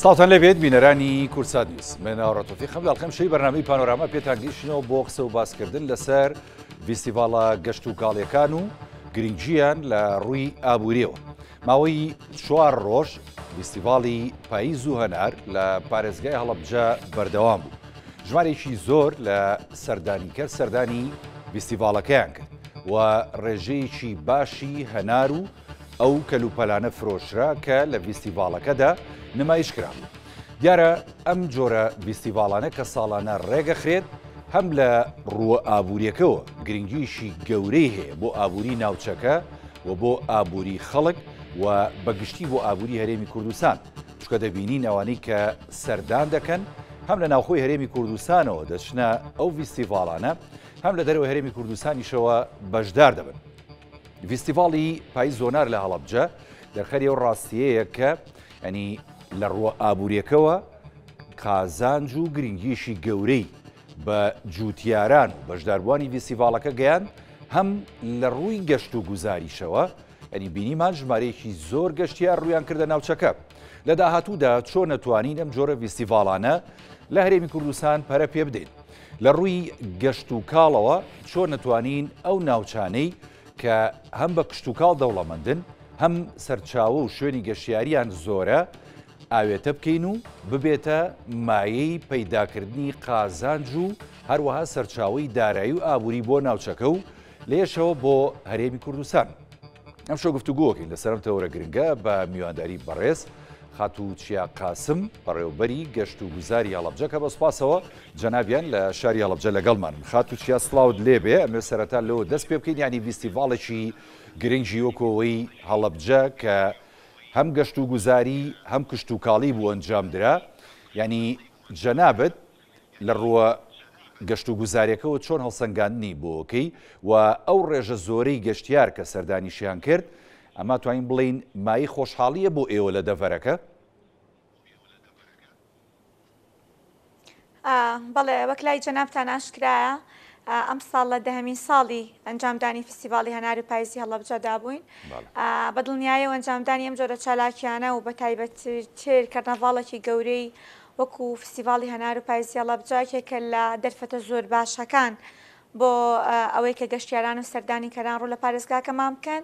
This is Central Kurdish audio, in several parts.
سڵاتان لەبێت بینەرانی کورسات نیوز من ڕۆتۆفیقم داڵخەمشەی بەرنامەی پانۆراما پێتان گەیشتنەوە بۆ قسە و باسکردن لەسەر فیستیڤاڵە گەشت و کاڵیەکان و گرنگجییان لە ڕووی ئابووریەوە. ماوەی 4 ڕۆژ فیستیڤاڵی پاییز و هەنار لە پارێزگای هەڵەبجە بەردەوام بوو. ژمارێکی زۆر لە سەردانیکەر سەردانی فیستیڤاڵەکەیان کرد و ڕێژەیەکی باشی هەنار و ئەو کەلوپەلانە فرۆشرا کە لە فیستیڤاڵەکەدا نمایشکرا. دیارە ئەم جۆرە فیستیڤاڵانە کە ساڵانە ڕێگەخرێت هەم لە ڕووە ئابووریەکەوە گرنگیشی گەورەی هەیە بۆ ئابووری ناوچەکە و بۆ ئابووری خەڵک و بەگشتی بۆ ئابووری هەرێمی کوردستان، چکە دەبینین ئەوانەی کە سەردان دەکەن هەم لە ناوخۆی هەرێمی کوردستانەوە دەچنە ئەو فیستیڤاڵانە هەم لە دەرەوە هەرێمی کوردستانیشەوە بەشدار دەبن. فیستیڤاڵی پاییز زۆنار لە هەڵەبجە دەرخەری ئەو ڕاستیەیە کە ینی لە ڕووە ئابووریەکەوە قازانج و گرنگیشی گەورەی بە جوتیاران و بەشداربووانی فیستیڤاڵەکە گەیاند، هەم لە ڕووی گەشت و گوزاریشەوە ینی بینیمان ژمارەیەکی زۆر گەشتیار ڕوویان کردە ناوچەکە. لە داهاتوودا چۆن نەتوانین ئەم جۆرە فیستیڤاڵانە لە هەرێمی کوردستان پەرە پێ بدەین، لە ڕووی گەشت و کاڵەوە چۆن نەتوانین ئەو ناوچانەی کە هەم بە کشت و کاڵ دەوڵەمەندن هەم سەرچاوە و شوێنی گەشتیاریان زۆرە ئاوێتە بکەین و ببێتە مایەی پەیداکردنی قازانج و هەروەها سەرچاوی دارایی و ئابووری بۆ ناوچەکە و لێشەوە بۆ هەرێمی کوردستان. ئەم شەو گفتوگۆکەین لەسەر تەورە گرنگە بە میوانداری بەڕێز خاتوچیا قاسم بەڕێوەبەری گەشت و گوزاری هەڵەبجە کە بەسپاسەوە جەنابیان لە شاری هەڵەبجە لەگەڵمان. خاتوچیا سڵاوت لێبێ، ئەمێ سەرەتا لەوە دەست پێ بکەین، ینی فیستیڤاڵێکی گرنگی وەکەوەی هەڵەبجە کە هەم گەشت و گوزاری هەم کشت و کاڵی بوو ئەنجامدرا، ینی جەنابەت لە ڕووە گەشت و گوزاریەکەەوە چۆن هەڵسەنگاندنی بۆکەی و ئەو ڕێژە زۆرەی گەشتیار کە سەردانیشیان کرد ئەما توانین بڵین مای خۆشحاڵیە بۆ ئێوە لە دەڤەرەکە؟ بەڵێ وەک لای جەنابتان ئاشکرایە ئەم ساڵ لە دەهەمین ساڵی ئەنجامدانی فیستیڤاڵی هەنار و پاییزی هەڵەبجەدا بووین. بەدڵنیاییەوە ئەنجامدانی ئەم جۆرە چالاکیانە و بە تایبەتتر کەرنەڤاڵێکی گەورەی وەکو فیستیڤاڵی هەنار و پاییزی هەڵەبجەیەکێکە لە دەرفەتە زۆر باشەکان بۆ ئەوەی کە گەشتیاران و سەردانی کەران ڕوو لە پارێزگاکەمان بکەن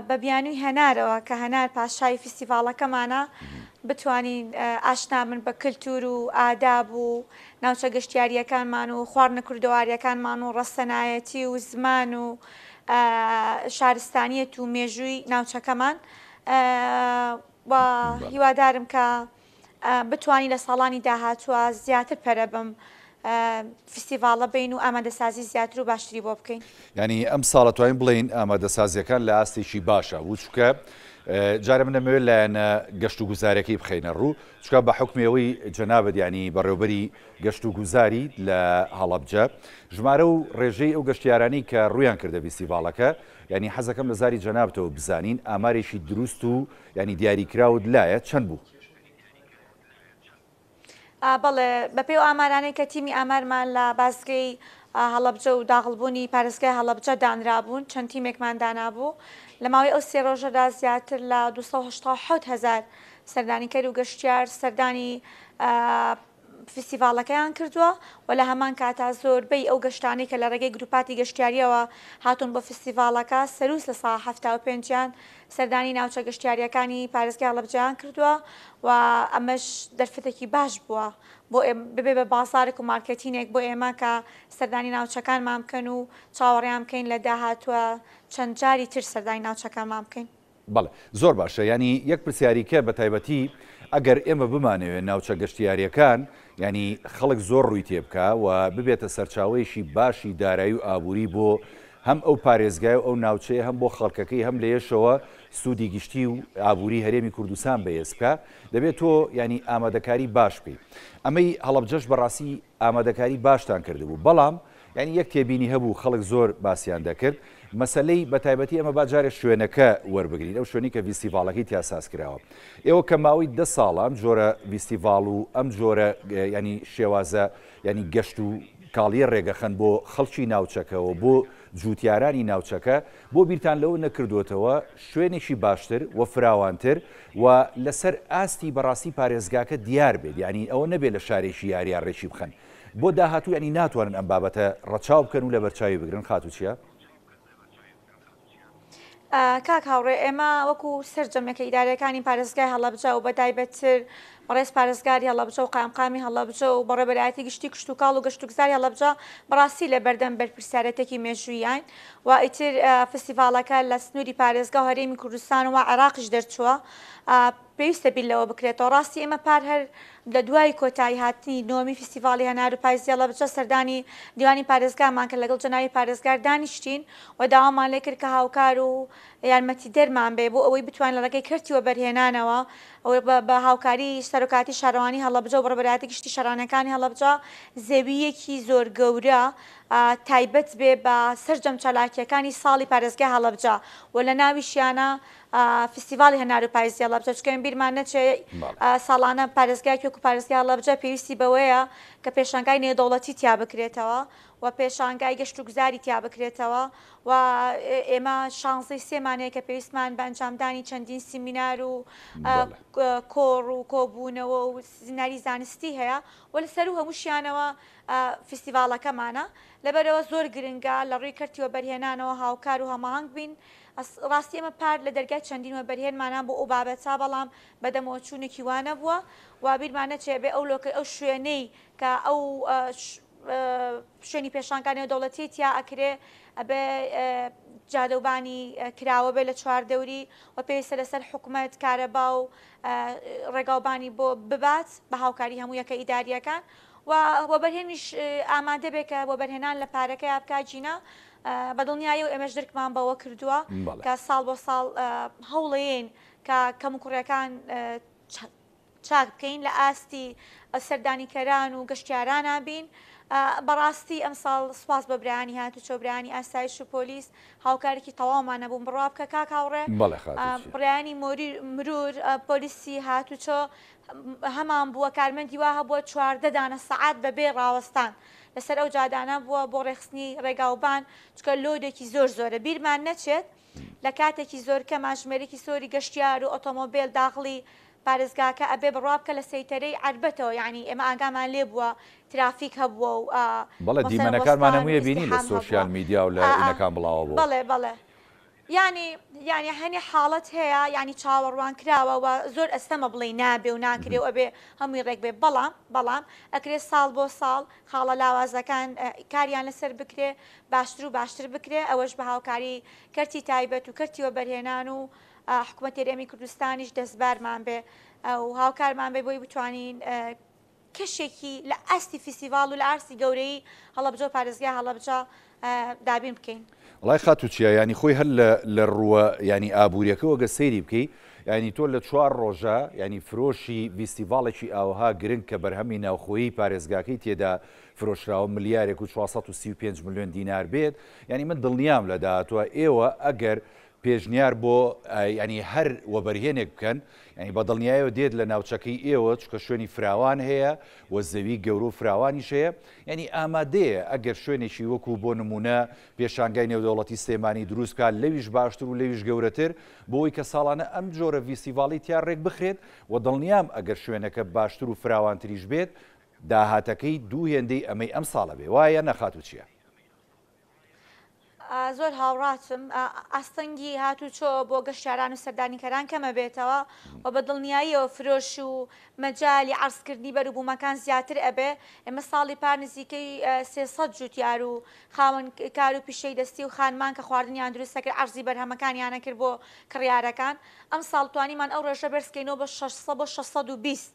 بە بیانووی هەنارەوە کە هەنار پاشای فیستیڤاڵەکەمانە بتوانین ئاشنا بن بە کللتور و ئاداب و ناوچە گەشتیاریەکانمان و خواردنە کوردەواریەکانمان و ڕەسەنایەتی و زمان و شارستانیەت و مێژووی ناوچەکەمان و هیوادارم کە بتوانین لە ساڵانی داهاتووە زیاتر پەرە بم فیستیڤاڵە بین و ئامادەسازی زیاتر و باشتری بۆ بکەین. ینی ئەم ساڵە توانین بڵین ئامادەسازیەکان لە ئاستێکی باشە و چکە جارە من دەمەوێت لایەنە گەشت و گوزارەکەی بخەینە ڕوو، چکە بە حکمەوەی جەنابەت ینی بەڕێوەبەری گەشت و گوزاری لە هەڵەبجە ژمارە و ڕێژەی ئەو گەشتیارانی کە ڕویان کردە فیستیڤاڵەکە ینی حەزەکەم لە زاری جەنابەتەوە بزانین ئامارێکی دروست و ینی دیاریکراوت لایە چەند بوو؟ بەڵێ بەپێی و ئامارانەی کە تیمی ئامارمان لە بازگەی هەڵەبجە و داغڵبوونی پارێزگای هەڵەبجە دانرابوون، چەند تیمێکمان دانابوو لە ماوەی ئەو 3 ڕۆژەدا زیاتر لە 287,000 سەردانیکەر و گەشتیار سەردانی فیستیڤاڵەکەیان کردووە و لە هەمان کاتا زۆربەی ئەو گەشتانی کە لە ڕێگەی گروپاتی گەشتیاریەوە هاتوون بۆ فیستیڤاڵەکە سەروس لە ساڵ 75 سەردانی ناوچە گەشتیاریەکانی پارێزگای هەڵەبجەیان کردووە و ئەمەش دەرفەتێکی باش بووە بۆ ببێ بە بازارێک و مارکەتینێک بۆ ئێمە کە سەردانی ناوچەکانمان بکەن و چاوەڕێیان بکەین لە داهاتووە چەند جاری تر سەردانی ناوچەکانمان بکەین. بەڵێ زۆر باشە، ینی یەک پرسیاریکە بە تایبەتی ئەگەر ئێمە بمانەوێت ناوچە گەشتیاریەکان ینی خەڵک زۆر ڕووی تێبکە و ببێتە سەرچاوەیەکی باشی دارایی و ئابووری بۆ هەم ئەو پارێزگای و ئەو ناوچەیە هەم بۆ خەڵکەکەی هەم لێشەوە سوودی گشتی و ئابووری هەرێمی کوردستان بەهێز بکە، دەبێت تۆ ینی ئامادەکاری باش بکەیت. ئەمەی هەڵەبجەش بەڕاستی ئامادەکاری باشتان کردبوو، بەڵام ینی یەک تێبینی هەبوو خەڵک زۆر باسییان دەکرد مەسلەی بە تایبەتی ئەمە باجارێک شوێنەکە وەربگرین، ئەو شوێنی کە فیستیڤاڵەکەی تیاساس کراوە. ئێوە کە ماوەی 10 ساڵە ئەم جۆرە فیستیڤاڵ و ئەم جۆرە ینی شێوازە ینی گەشت و کاڵیە ڕێگەخەن بۆ خەڵکی ناوچەکەەوە بۆ جووتیارانی ناوچەکە بۆ بیرتان لەوە نەکردوێتەوە شوێنێکی باشتر و فراوانتر و لەسەر ئاستی بەڕاستی پارێزگاکە دیار بێت ینی ئەوە نەبێت لە شارێکی یاریان ڕێکی بخەن بۆ داهاتوو ینی ناتوانن ئەم بابەتە ڕەچاو بکەن و لە بەرچاوی بگرن خاتو چییە؟ کاک هاوڕێ ئێمە وەکو سەررجەمەکە ئیدارەکانی پارێزگای هەڵەبجە و بەتایبەتتر بەڕێز پارێزگاری هەڵەبجە و قامقامی هەڵەبجە و بەڕێبەرایەتی گشتی کشت و کاڵ و گەشت و گزاری هەڵەبجە بەڕاستی لە بەردەم بەرپرسیارەتێکی مێژوویان و ئیتر فستیڤالەکە لە سنووری پارێزگا و هەرێمی کوردستان و عێراقیش دەرچووە پێویستە بیلەوە بکرێتەوە ڕاستی ئێمە پار هەر لە دوای کۆتایی هاتنی نۆمی فستیڤالی هەنار و پاییزی هەڵەبجە سەردانی دیوانی پارێزگامان کە لەگەڵ جەناوی پارێزگار دانیشتین و داوامان لێ کرد کە هاوکار و یارمەتی دەرمان بێ بۆ ئەوەی بتوان لە ڕێگەی کردیوە بەرهێنانەوە ئەوەی بە هاوکاری سەرۆکاتی شارەوانی هەڵەبجە و بەڕێبەرایەتی گشتی شارانەکانی هەڵەبجە زەویەکی زۆر گەورە تایبەت بێ بە سەررجەم چالاکیەکانی ساڵی پارێزگای هەڵەبجە و لە ناویشیانە فستیڤالی هەنار و پاییزی هەڵەبجە چکەم بیرمان نەچێ ساڵانە پارێزگای وەکو پارێزگای هەڵەبجە پێویستی بەوەیە کە پێشانگای نێودەوڵەتی تیا بکرێتەوە و پێشانگای گەشت و گوزاری تیا بکرێتەوە و ئێمە شانزەی سێمانەیە کە پێویستمان بە ئەنجامدانی چەندین سیمینار و کۆڕ و کۆبوونەوە و سیناری زانستی هەیە و لەسەر و هەمووشیانەوە فستیڤالەکەمانە لەبەرەوە زۆر گرنگە لە ڕووی کردیوە بەرهێنانەوە هاوکار و هەماهنگ بین ڕاستی ئەمە پار لە دەرگای چەندینوە بەرهێنمانان بۆ ئەو بابەتا بەڵام بەدەمەوە چوونێکی وانە بووە و بیرمان نەچێ بێ ئەو شوێنەی کە ئەو شوێنی پێشانگانی دەوڵەتی تیا ئەکرێ ئەبێ جادەوبانی کراوە بێ لە چواردەوری و پێویستە لەسەر حکوومەت کارەبا و ڕێگاوبانی بۆ ببات بە هاوکاری هەموو یەکە ئیداریەکان و بەرهێنیش ئامادە بێ کە بۆ بەرهێنان لە پارەکە یا بکجیینە بەدڵنیایی و ئێمەش درکمان بەوە کردووە کە ساڵ بۆ ساڵ هەوڵەیەن کە کەم و کوڕەکان چاک بکەین لە ئاستی سەردانیکەران و گەشتیارانە بین بەڕاستی ئەم ساڵ سواز بە برانی هات و چۆبرانی ئاسایش و پۆلیس هاوکارێکی تەواومانە بووم بڕوا بکە کاک هاوڕێ بڕیانی مرور پۆلیسی هات و چۆ هەمان بووە کارمەندی وا هەبووە 14 دانە سەعات بەبێ ڕاوەستان لەسەر ئەو جادانە بووە بۆ ڕێخستنی ڕێگاوبان چکە لۆدێکی زۆر زۆرە بیرمان نەچێت لە کاتێکی زۆر کەمان ژمێرەی سۆری گەشتیار و ئۆتۆمۆبیل داخلی پارێزگاکە ئەبێ بڕوا بکە لە سەیتەرەی عربەتەوە یعنی ئێمە ئاگامان لێ بووە ترافیک هەبووە و بەڵێ دیمەنەکانمان هەموویە بینی لە سۆشیال میدیا و لە ئینەکان بڵاوە بوو بەڵێ ینی هەنێ حاڵەت هەیە ینی چاوەڕوان کراوە و زۆر ئەستەمە بڵێ نابێ و ناکرێ و ئەبێ هەمووی ڕێک بێ بەڵام ئەکرێ ساڵ بۆ ساڵ خاڵە لاوازەکان کاریان لەسەر بکرێ باشتر و باشتر بکرێ ئەوەش بە هاوکاری کەرتی تایبەت و کەرتیوە بەرهێنان و حکوومەتی هەرێمی کوردستانیش دەستبارمان بێ و هاوکارمان بێ بۆی بتوانین کەشێکی لە ئاستی فستیڤال و لە ئارسی گەورەی هەڵەبجە و پارێزگای هەڵەبجە دابین بکەین. وڵای خاتو چییە ینی خۆی هەر لە ڕووە ینی ئابوووریەکەەوە گە سەیری بکەی ینی تۆ لە 4 ڕۆژە ینی فرۆشی فستیڤالێکی ئاوها گرنگ کە بەرهەمی ناوخۆیی پارێزگاکەی تێدا فرۆشراوە ملیارێک و 435 میلیۆن دینار بێت ینی من دڵنیام لە داهاتوە ئێوە ئەگەر پێشنیار بۆ ینی هەر وەبەرهێنێک بکەن ینی بە دڵنیایەوە دێت لە ناوچەکەی ئێوە چکە شوێنی فراوان هەیە و زەوی گەورە و فراوانیش هەیە ینی ئامادەیە ئەگەر شوێنێکی وەکو بۆ نمونە پێشانگای نێودەوڵەتی سلێمانی دروستکات لەویش باشتر و لەویش گەورەتر بۆی کە ساڵانە ئەم جۆرە فستیڤاڵی تیا ڕێک بخرێت و دڵنیام ئەگەر شوێنەکە باشتر و فراوانتریش بێت داهاتەکەی دوو هێندەی ئەمەی ئەم ساڵە بێ وایە نەخاتو چییە؟ زۆر هاوڕاتم ئاستەنگی هاتوچۆ بۆ گەشتیاران و سەردانیکەران کەمە بێتەوە و بە دڵنیاییەوە فرۆش و مەجای عرضکردنی بەروبوومەکان زیاتر ئەبێ ئێمە ساڵی پار نزیکەی 300 جوتیار و خاوەن کار و پیشەی دەستی و خانمان کە خواردنیان دروستەکرد عەرزی بەرهەمەکانیانە کرد بۆ کڕیارەکان ئەم ساڵ توانیمان ئەو ڕێژە بەرزکەینەوە بە 600 بۆ 620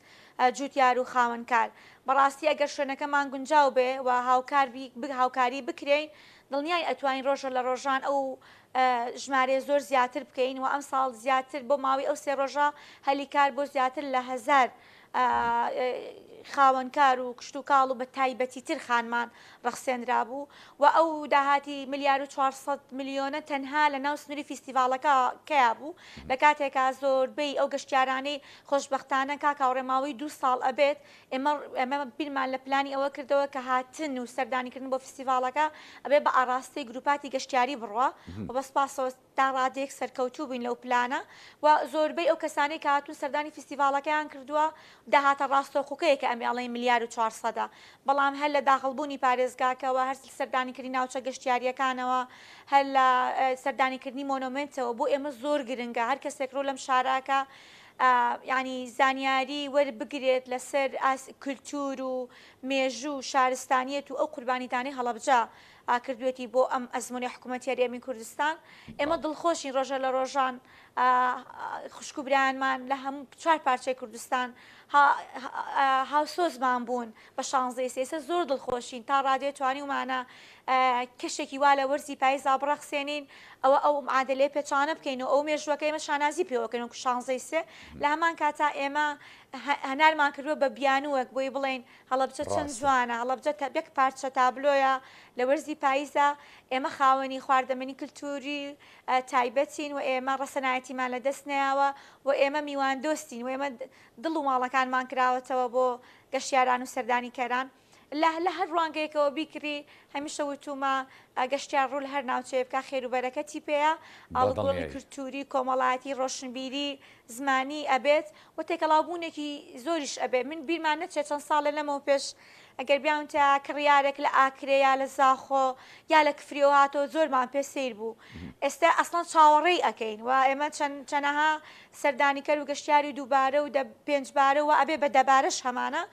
جوتیار و خاوەنکار بەڕاستی ئەگەر شوێنەکەمان گونجاو بێ و هاوکاری بکرێن دڵنیای ئەتوانین ڕۆژە لە ڕۆژان ئەو ژمارە زۆر زیاتر بکەین و ئەم ساڵ زیاتر بۆ ماوەی ئەو 3 ڕۆژە هەلیکار بۆ زیاتر لە 1000 خاوەنکار و کشت و کاڵ و بە تایبەتی تر خانمان ڕەخسێنرا بوو و ئەو داهاتی ملیار و 400 میلیۆنە تەنها لە ناو سنووری فیستیڤالەکە کیا بوو لە کاتێکا زۆربەی ئەو گەشتیارانەی خۆشببختانە کا کاوڕێماوەی 2 ساڵ ئەبێت ئێمە بیرمان لە پلانی ئەوە کردەوە کە هاتن و سەردانیکردن بۆ فیستیڤالەکە ئەبێ بە ئاڕاستی گروپاتی گەشتیاری بڕوە و بەس پاسەوە تا ڕادێک سەرکەوتوو بووین لەو پلانە و زۆربەی ئەو کەسانی کە هاتوون سەردانی فیستیڤالەکەیان کردووە داهاتە ڕاستەوخۆکەیەکە ئەمێڵی ملیار و 400 بەڵام هەر لە داخڵبوونی پارێزگاکەوە هەر سەردانیکردنی ناوچە گەشتیاریەکانەوە هەر لە سەردانیکردنی مۆنۆمنتەوە بۆ ئێمە زۆر گرنگە هەر کەسێک ڕۆ لەم شاراکە ینی زانیاری وەربگرێت لەسەر کولتور و مێژوو و شارستانیەت و ئەو قوربانیتانی هەڵەبجە کردوێتی بۆ ئەم ئەزمموی حکوومەتی هەرێمی کوردستان ئێمە دڵخۆشین ڕۆژە لە ڕۆژان خوشکوبرانمان لە هەموو 4 پارچەی کوردستان هاوسۆزمان بوون بە 16 سێسە زۆر دڵخۆشین تا ڕادێ توانی ومانە کەشێکی وا لە وەرزی پاییزا بڕەخسێنین ئەوە ئەو معادلەیە پێچانە بکەین و ئەو مێژوەکە ئێمە شانازی پێوەکەن و 16 سێ لە هەمان کاتا ئێمە هەنارمان کردووە بە بیانوەک بۆی بڵێن هەڵەبجە چەند جوانە هەڵەبجە یەک پارچە تابلۆیە لە وەرزی پاییزە ئێمە خاوەنی خواردەمەنی کللتوری تایبەتین و ئێمە ڕەسەنایەتیمان لە دەست نەیاوە و ئێمە میوان دۆستین و ئێمە دڵ و ماڵەکانمان کراوەتەوە بۆ گەشتیاران و سەردانیکەران لە هەر ڕوانگەیەکەوە بیکری هەمیشە وتومە گەشتیار ڕوو لە هەر ناوچەیە بکە خێر و بەرەکەتی پێەیە ئاڵگۆڵی کللتوری کۆمەڵایەتی ڕۆشنبیری زمانی ئەبێت و تێکەڵاوبوونێکی زۆریش ئەبێت من بیرمان نەچێت چەند ساڵە لەمەوە پێش ئەگەر بیاون تا کڕیارێک لە ئاکرێ یا لە زاخۆ یا لە کفریەوە هاتەوە زۆرمان پێ سیر بوو ئێستا ئەسڵان چاوەڕێی ئەەکەین و ئێمە چەنەها سەردانیکەر و گەشتیاری دووبارە و 5 بارە و ئەبێ بە دەبارەش هەمانە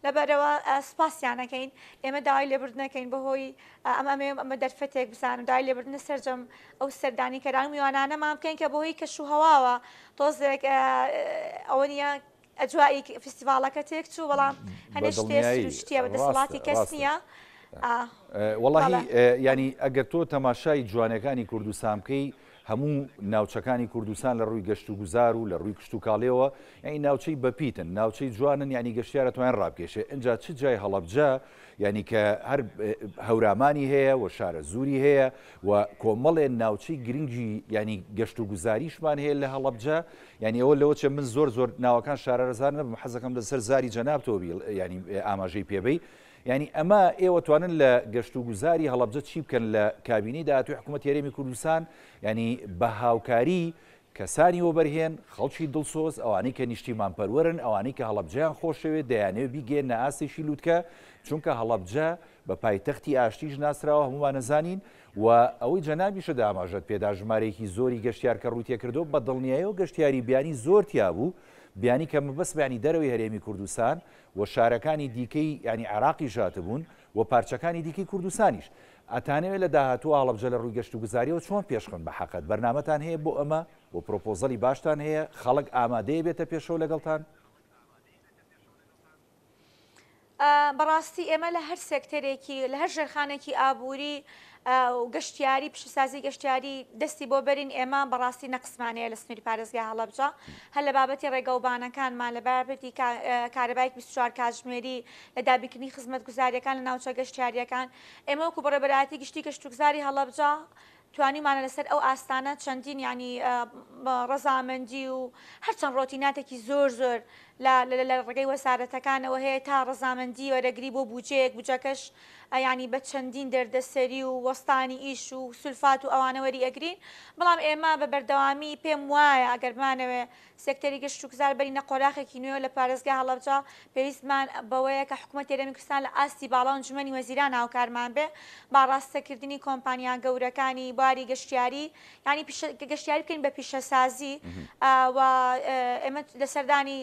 لەبەرەوە سپاسیانەکەین ئێمە داوای لێبوردنەکەین بەهۆی ئەمە دەرفەتێک بزانم داوای لێبوردنە سەررجەم ئەو سەردانیکەران میوانانەمان بکەین کە بەهۆی کەش و هەواوە تۆزێک ئەوە نیە ئەجوایی فستیڤالەکە تێک چوو بەڵام هەنێ شتێ بە دەسەڵاتی کەس نییە وەڵاهی ینی ئەگەر تۆ تەماشای جوانەکانی کوردستان بکەی هەموو ناوچەکانی کوردستان لە ڕووی گەشت و گوزار و لە ڕووی کشت و کاڵێەوە یعنی ناوچەی بەپیتن ناوچەی جوانن ینی گەشتیارە توانیان ڕابکێشێ اینجا چ جای هەڵەبجە ینی کە هەر هەورامانی هەیە و شارە زووری هەیە و کۆمەڵێ ناوچەی گرنگی ینی گەشت و گوزاریشمان هەیە لە هەڵەبجە ینی ئەوە لەوە چێ من زۆر ناوەکان شارەرەزار نەبم حەزەکەم لەسەر زاری جەنابتەوە ینی ئاماژەی پێبەی ینی ئەمە ئێوە توانن لە گەشت و گوزاری هەڵەبجە چی بکەن لە کابینەی داهاتووی حکوومەتی هەرێمی کوردستان ینی بە هاوکاری کەسانی وەبەرهێن خەڵکی دڵسۆز ئەوانەی کە نیشتیمان پەروەرن ئەوانەی کە هەڵەبجەیان خۆشەوێت دەیانەوێت بیگەێنە ئاستێکی لووتکە چونکە هەڵەبجە بە پایتەختی ئاشتیش ناسراوە هەمومان نەزانین و ئەوەی جەنابیشە ئاماژەت پێدا ژمارەیەکی زۆری گەشتیار کە ڕووتێ کردو بە دڵنیاییەوە گەشتیاری بیانی زۆر تیا بوو بیانی کە مەبەست بیانی دەرەوەی هەرێمی کوردستان و شارەکانی دیکەی ینی عراقی ژاتە بوون و پارچەکانی دیکەی کوردستانیش ئەتانەوێت لە داهاتوو هەڵەبجە لە ڕووی گەشت و گوزاریەوە چۆن پێشخن بە حەقەت بەرنامەتان هەیە بۆ ئەمە بۆ پرۆپۆزەلی باشتان هەیە خەڵک ئامادەیە بێتە پێشەوە لەگەڵتان بەڕاستی ئێمە لە هەر سێکتەرێکی لە هەر ژێرخانێکی ئابووری و گەشتیاری پیشەسازی گەشتیاری دەستی بۆ بەرین ئێمە بەڕاستی نەقسمانەیە لە سنووری پارێزگای هەڵەبجە هەر لە بابەتی ڕێگەوبانەکانمان لە بابەتی کارەبایەک 24 کاتژمێری لە دابیکردنی خزمەت گوزاریەکان لە ناوچە گەشتیاریەکان ئێمە وەکو بەڕێبەراتی گشتی گەشت و گوزاری هەڵەبجە توانیمانە لەسەر ئەو ئاستانە چەندین ینی ڕەزامەندی و هەرچەند ڕۆتیناتێکی زۆر لە ڕێگەی وەسارەتەکانەوە هەیە تا ڕەزامەندی وەرەگری بۆ بودجەیەک بودجەکەش ینی بە چەندین دەردەسەری و وەستانی ئیش و سولفات و ئەوانەوەری ئەگرین بەڵام ئێمە بە بەردەوامی پێم وایە ئەگەرمانەوێ سێکتەری گەشت و گوزار بەرینە قۆراغێکی نوێ لە پارێزگای هەڵەبجە پێویستمان بەوەیە کە حکوومەتی هەرێمی کوردستان لە ئاستی باڵا و ئەنجومەنی وەزیران هاوکارمان بێ با ڕاستەکردنی کۆمپانیا گەورەکانی باری گەشتیاری ینی گەشتیاری بکەین بە پیشەسازی و ئێمە لە سەردانی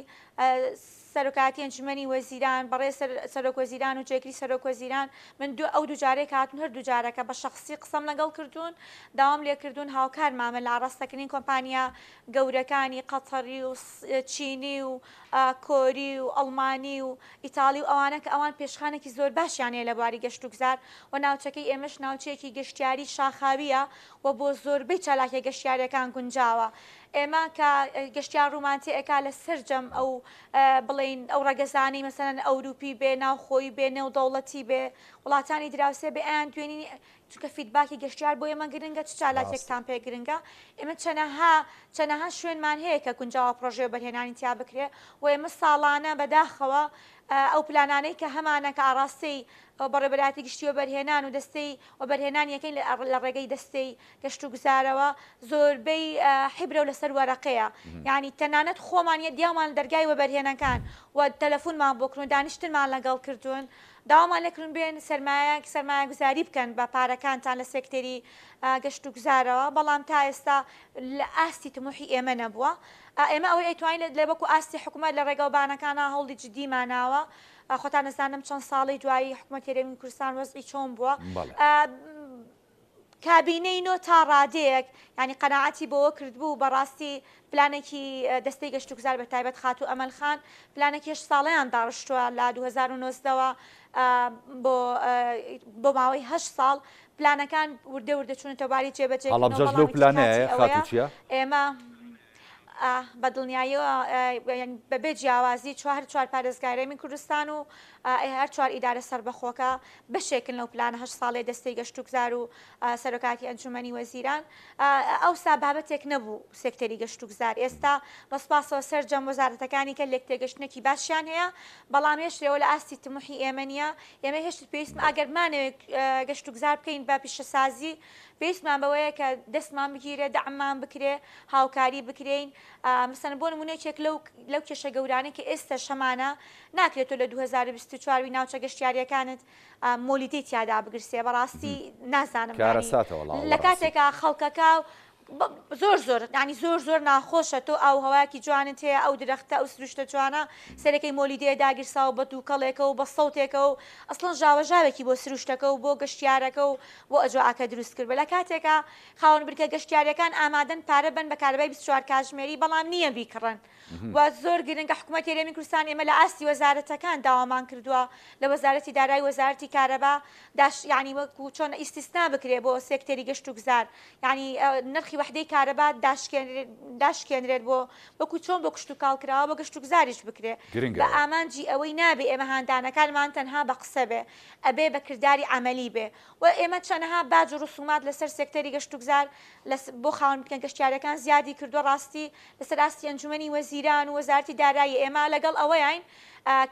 سەرۆکاتی ئەنجومەنی وەزیران بەڕێ سەرۆک وەزیران و جێگری سەرۆک وەزیران من ئەو دووجارێک هاتون هەر دووجارەکە بە شخصی قسەم لەگەڵ کردوون داوام لێکردوون هاوکارمامە لە ئاڕاستەکردنی کۆمپانیا گەورەکانی قەتەری و چینی و کۆری و ئەڵمانی و ئیتاڵی و ئەوانە کە ئەوان پێشخانێکی زۆر باشیانەیە لە بواری گەشت و گوزار و ناوچەکەی ئێمەش ناوچەیەکی گەشتیاری شاخاویە و بۆ زۆربەی چالاکیە گەشتیاریەکان گونجاوە ئێمە کە گەشتیار ڕوومانتی ئەکا لە سەررجەم ئەو بڵێ بڵین ئەو ڕێگەزانەی مەسەرەن ئەوروپی بێ ناوخۆی بێ نێودەوڵەتی بێ وڵاتانی دراوسێ بێ ئەیان دوێنی چونکە فیدباکی گەشتیار بۆ ئێمە گرنگە چ چالاکێکتان پێ گرنگە ئێمە چەنەها شوێنمان هەیە کە گونجاوە پرۆژێ بەرهێنانی تیا بکرێ و ئێمە ساڵانە بەداخەوە ئەو پلانانەی کە هەمانە کە ئاڕاستی بەڕێبەراتی گشتی و بەرهێنان و دەستەی و بەرهێنان یەکەی لە ڕێگەی دەستەی گەشت و گوزارەوە زۆربەی حیبرە و لەسەر وەرەقەیە یعنی تەنانەت خۆمانیە دیامان دەرگای وە بەرهێنەکان و تەلەفۆنمان بۆکردن و دانیشتنمان لەگەڵ کردوون داوامان لێکردن بێن سەرمایە گوزاری بکەن بە پارەکانتان لە سێکتەری گەشت و گوزارەوە بەڵام تا ئێستا لە ئاستی تموحی ئێمە نەبووە ئێمە ئەوەی ئەیتوانین لە بەکو ئاستی حکوومەت لە ڕێگەوبانەکانە هەوڵی جدیماناوە خۆتان نەزانم چەند ساڵی دوایی حکوومەت هێرێمی کوردستان وەزعی چۆن بووە کابینەی نۆ تا ڕادەیەک ینی قەناعەتی بۆەوە کردبوو بەڕاستی پلانێکی دەستەی گەشت و گوزار بە تایبەت خاتو ئەمەل خان پلانێکی 6 ساڵەیان داڕشتووە لە 2009ەوە بۆ ماوەی 8 ساڵ پلانەکان وردە چوونەتە باری جێبەجێ لەو پلانەیە خاتوچیە ئێمە بە دڵنیاییەوە بەبێ جیاوازی 4 پارێزگایرێمی کوردستان و هەر 4 ئیدارە سەربەخۆکە بەشێکن لەو پلانە 8 ساڵێ دەستەی گەشت و گوزار و سەرۆکاتی ئەنجومەنی وەزیران ئەوسا بابەتێک نەبوو سێکتەری گەشت و گوزار ئێستا بەسپاسەوە سەرجەم وەزارەتەکانی کە لێک تێگەشتنێکی باشیان هەیە بەڵام هێشتەوە لە ئاستی تموحی ئێمە نیە ئێمە هێشت پێویستمە ئەگەرمانەوێت گەشت و گوزار بکەین بە پیشەسازی پێویستمان بەوەیە کە دەستمان بگیرێ دەعممان بکرێ هاوکاری بکرێین مەسەن بۆ نمونەیەکێک لەو کێشە گەورانە کە ئێستا شەمانە ناکرێتەوە لە 2024 ناوچە گەشتیاریەکانت مۆلیدەی تیادا بگرسێ بەڕاستی نازانم لە کاتێکا خەڵکەکە زۆر ینی زۆر ناخۆشە تۆ ئەو هەواکی جوانت هەیە ئەو درەختە ئەو سروشتە جوانە سەرەکەی مۆلیدەیە داگیرساوە بە دووکەڵێکە و بە سەوتێکە و ئەسڵەن ژاوەژاوێکی بۆ سروشتەکە و بۆ گەشتیارەکە و بۆ ئەجواکە دروست کرد بە لە کاتێکە خاوەن بریکە گەشتیاریەکان ئامادەن پارە بن بە کارەبای 24 کاتژمێری بەڵام نییە بیکڕن و زۆر گرنگە حکوومەت هێرێمی کوردستان ئێمە لە ئاستی وەزارەتەکان داوامان کردووە لە وەزارەتی دارایی وەزارەتی کارەبا ینی وەکو چۆن ئیسیسنا بکرێ بۆ سێکتەری گەشت و گوزار ینی نرخی وحدەی کارەبا داشکێنرێت بۆ وەکو چۆن بۆ کشت و کاڵکراوە بە گەشت و گوزاریش بکرێ بە ئامانجی ئەوەی نابێ ئێمە هاندانەکانمان تەنها بە قسە بێ ئەبێ بە کردداری عملی بێ و ئێمە چەنەها باج و ڕسومات لەسەر سێکتەری گەشت و گوزار بۆ خاوەن بکەن گەشتیارەکان زیادی کردووە ڕاستی لەسەر ئاستی ئەنجومەنی وەزیران و وەزارەتی دارایی ئێمە لەگەڵ ئەوەیان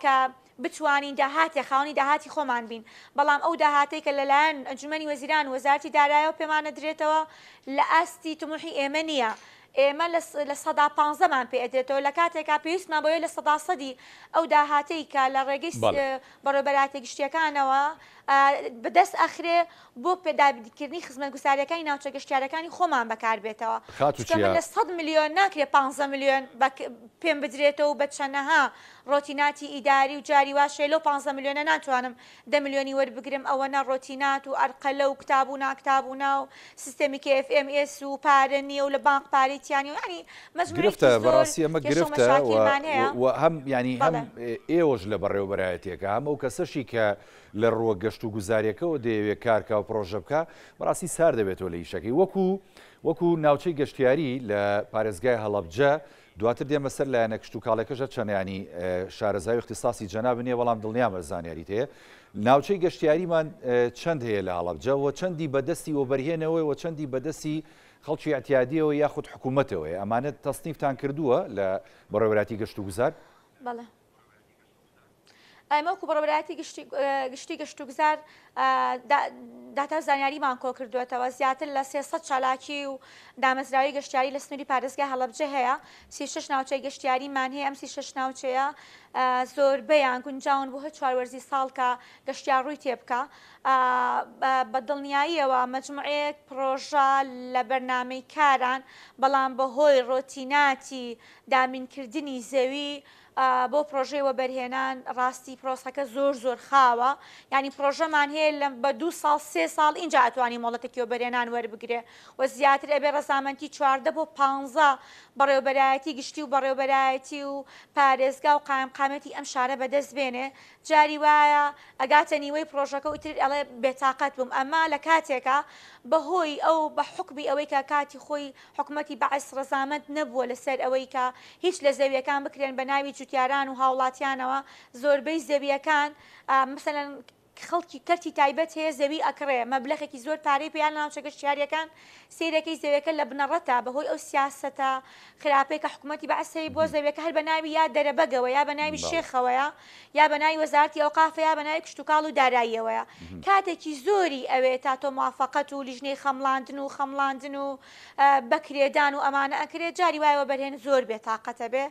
کە بتوانین داهاتێ خاوەنی داهاتی خۆمان بین بەڵام ئەو داهاتەی کە لەلایەن ئەنجومەنی وەزیران و وەزارەتی داراییەوە پێمانە درێتەوە لە ئاستی تموحی ئێمە نییە ئێمە لە 115مان پێ ئەدرێتەوە لە کاتێکا پێویستمان بۆیە لە 100 ئەو داهاتەی کە لە ڕێگەی بەڕێوەبەراتی گشتیەکانەوە بەدەست ئەخرێ بۆ پێدابیکردنی خزمەت گوزاریەکانی ناوچە گەشتیارەکانی خۆمان بەکاربێتەوە لە 100 میلیۆن ناکرێت 15 میلیۆن پێم بدرێتەوە بە چەندەها ڕۆتیناتی ئیداری و جاری واشێ لەو 15 میلیۆنە ناتوانم 10 میلیۆنی وەربگرم ئەوەنە ڕۆتینات و ئەرقەلە و کتاب و ناکتابوونا و سیستەمی KFMS و پارە نییە و لە بانک پارێتیانی و ینی گرفتە بەڕاستی ئەمە گرفتە و هەم ینی هەم ئێوەش لە بەڕێوەبەرایەتێکە هەم ئەو کەسەشی کە لە ڕووە گەشت و گوزاریەکەەوە دەیەوێت کارکە و پرۆژە بکە بەڕاستی سار دەبێتەوە لە ئیشەکەی وەکو ناوچەی گەشتیاری لە پارێزگای هەڵەبجە دواتر دێمە سەر لایەنە کشت و کاڵێکەشە چەندیانی شارەزای اختصاصی جەناب نییە بەڵام دڵنیامە زانیاریت هەیە ناوچەی گەشتیاریمان چەند هەیە لە هەڵەبجە و چەندی بەدەستی وەبەرهێنەوەی و چەندی بەدەستی خەڵکی ئەتیادیەوە یاخود حکوومەتەوەی ئەمانە تەستنیفتان کردووە لە بەڕێوەبەراتی گەشت و گوزار ئەمەوەکو بەڕێوەبەراتی گشتی گەشت و گوزار داتا زانیاریمان کۆ کردوێتەوە زیاتر لە 300 چالاکی و دامەزراوی گەشتیاری لە سنووری پارێزگای هەڵەبجە هەیە 36 ناوچەی گەشتیاریمان هەیە ئەم 36 ناوچەیە زۆربەیان گونجاون بۆ هەر چواروەرزی ساڵ کە گەشتیار ڕووی تێبکە بە دڵنیاییەوە مەجموعەیەک پرۆژە لە بەرنامەی کاران بەڵام بەهۆی ڕۆتیناتی دامینکردنی زەوی بۆ پرۆژەی وەبەرهێنان ڕاستی پرۆسەکە زۆر خاوە ینی پرۆژەمان هەیە بە 2 ساڵ 3 ساڵ اینجا ئەتوانی مۆڵەتێکی وەبەرهێنان وەربگرێ و زیاتر ئەبێ ڕەزامەندی 14 بۆ 15 بەڕێوەبەرایەتی گشتی و بەڕێوەبەرایەتی و پارێزگا و قایمقا ئیقامەتی ئەم شارە بەدەست بێنێ جاری وایە ئەگاتە نیوەی پرۆژەکە وتر ئەڵێ بێتاقەت بووم ئەمما لە کاتێکە بەهۆی ئەو بە حکمی ئەوەی کە کاتی خۆی حکومەتی بەعەس ڕەزامەند نەبووە لەسەر ئەوەی کە هیچ لە زەویەکان بکرێن بە ناوی جوتیاران و هاوڵاتیانەوە زۆربەی زەویەکان مەسەلەن خەڵکی کەرتی تایبەت هەیە زەوی ئەکڕێ مەبلەخێکی زۆر پارەی پێیان ناوچە گەشتیاریەکان سیرەکەی زەویەکە لە بنەڕەتە بەهۆی ئەو سیاسەتە خراپەی کە حکوومەتی بەعەسەی بۆ زەویەکە هەر بە ناوی یا دەرەبەگەوە یا بە ناوی شێخەوەیە یا بە ناوی وەزارەتی ئەوقافە یا بە ناوی کشتتوکاڵ و داراییەوەیە کاتێکی زۆری ئەوێ تا تۆ موافقەت و لیژنەی خەمڵاندن و بەکرێدان و ئەمانە ئەکرێت جاری وایەوە بەرهێن زۆر بێتاقەتە بێ